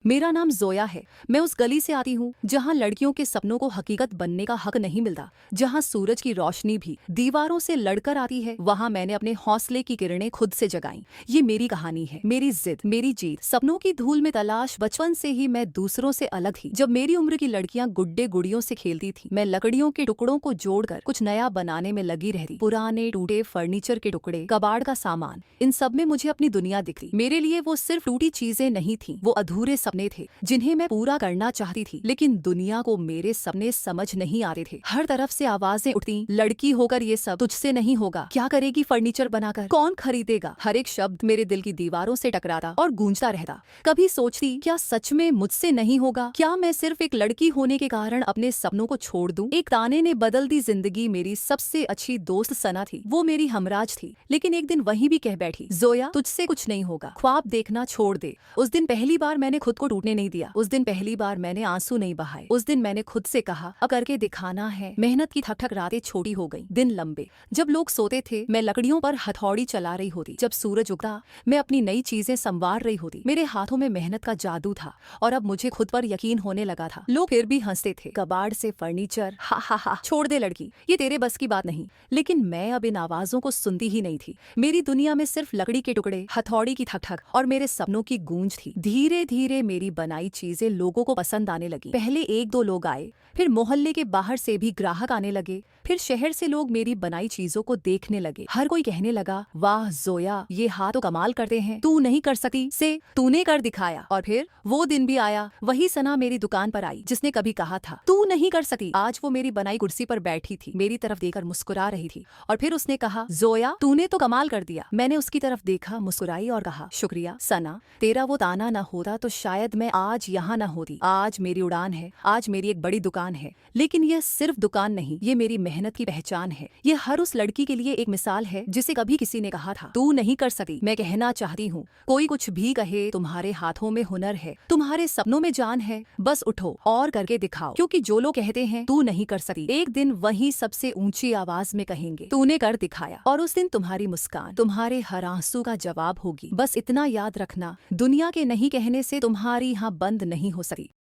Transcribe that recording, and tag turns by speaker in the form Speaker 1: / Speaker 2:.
Speaker 1: मेरा नाम जोया है। मैं उस गली से आती हूँ जहाँ लड़कियों के सपनों को हकीकत बनने का हक नहीं मिलता, जहाँ सूरज की रोशनी भी दीवारों से लड़कर आती है। वहाँ मैंने अपने हौसले की किरणें खुद से जगाई। ये मेरी कहानी है, मेरी जिद, मेरी जीत। सपनों की धूल में तलाश। बचपन से ही मैं दूसरों से अलग थी। जब मेरी उम्र की लड़कियां गुड्डे गुड़ियों से खेलती थी, मैं लकड़ियों के टुकड़ों को जोड़कर कुछ नया बनाने में लगी रहती। पुराने टूटे फर्नीचर के टुकड़े, कबाड़ का सामान, इन सब में मुझे अपनी दुनिया दिखती। मेरे लिए वो सिर्फ टूटी चीजें नहीं थी, वो अधूरे सपने थे जिन्हें मैं पूरा करना चाहती थी। लेकिन दुनिया को मेरे सपने समझ नहीं आते थे। हर तरफ से आवाजें उठती, लड़की होकर ये सब तुझसे नहीं होगा, क्या करेगी फर्नीचर बनाकर, कौन खरीदेगा। हर एक शब्द मेरे दिल की दीवारों से टकराता और गूंजता रहता। कभी सोचती, क्या सच में मुझसे नहीं होगा? क्या मैं सिर्फ एक लड़की होने के कारण अपने सपनों को छोड़ दूं? एक ताने ने बदल दी जिंदगी। मेरी सबसे अच्छी दोस्त सना थी, वो मेरी हमराज थी। लेकिन एक दिन वहीं भी कह बैठी, जोया तुझसे कुछ नहीं होगा, ख्वाब देखना छोड़ दे। उस दिन पहली बार मैंने खुद को टूटने नहीं दिया। उस दिन पहली बार मैंने आंसू नहीं बहाए। उस दिन मैंने खुद से कहा, अब करके दिखाना है। मेहनत की थक थक रातें छोटी हो गई, दिन लंबे। जब लोग सोते थे, मैं लकड़ियों पर हथौड़ी चला रही होती। जब सूरज उगता, मैं अपनी नई चीजें संवार रही होती। मेरे हाथों में मेहनत का जादू था और अब मुझे खुद पर यकीन होने लगा था। लोग फिर भी हंसते थे, कबाड़ से फर्नीचर, हा हा हा, छोड़ दे लड़की, ये तेरे बस की बात नहीं। लेकिन मैं अब इन आवाजों को सुनती ही नहीं थी। मेरी दुनिया में सिर्फ लकड़ी के टुकड़े, हथौड़ी की ठक ठक और मेरे सपनों की गूंज थी। धीरे धीरे मेरी बनाई चीजें लोगों को पसंद आने लगी। पहले एक दो लोग आए, फिर मोहल्ले के बाहर से भी ग्राहक आने लगे, फिर शहर से लोग मेरी बनाई चीजों को देखने लगे। हर कोई कहने लगा, वाह जोया, ये हाथ तो कमाल करते हैं, तू नहीं कर सकती से तूने कर दिखाया। और फिर वो दिन भी आया, वही सना मेरी दुकान पर आई जिसने कभी कहा था तू नहीं कर सकती। आज वो मेरी बनाई कुर्सी पर बैठी थी, मेरी तरफ देखकर मुस्कुरा रही थी। और फिर उसने कहा, जोया तूने तो कमाल कर दिया। मैंने उसकी तरफ देखा, मुस्कुराई और कहा, शुक्रिया सना, तेरा वो ताना न होता तो शायद मैं आज यहाँ न होती। आज मेरी उड़ान है, आज मेरी एक बड़ी दुकान है। लेकिन यह सिर्फ दुकान नहीं, ये मेरी मेहनत की पहचान है। ये हर उस लड़की के लिए एक मिसाल है जिसे कभी किसी ने कहा था तू नहीं कर सकती। मैं कहना चाहती हूँ, कोई कुछ भी कहे, तुम्हारे हाथों में हुनर है, तुम्हारे सपनों में जान है, बस उठो और करके दिखाओ। क्योंकि जो लोग कहते हैं तू नहीं कर सकती, एक दिन वही सबसे ऊंची आवाज में कहेंगे तूने कर दिखाया। और उस दिन तुम्हारी मुस्कान, तुम्हारे हर आंसू का जवाब होगी। बस इतना याद रखना, दुनिया के नहीं कहने से तुम्हारी यहाँ बंद नहीं हो सकती।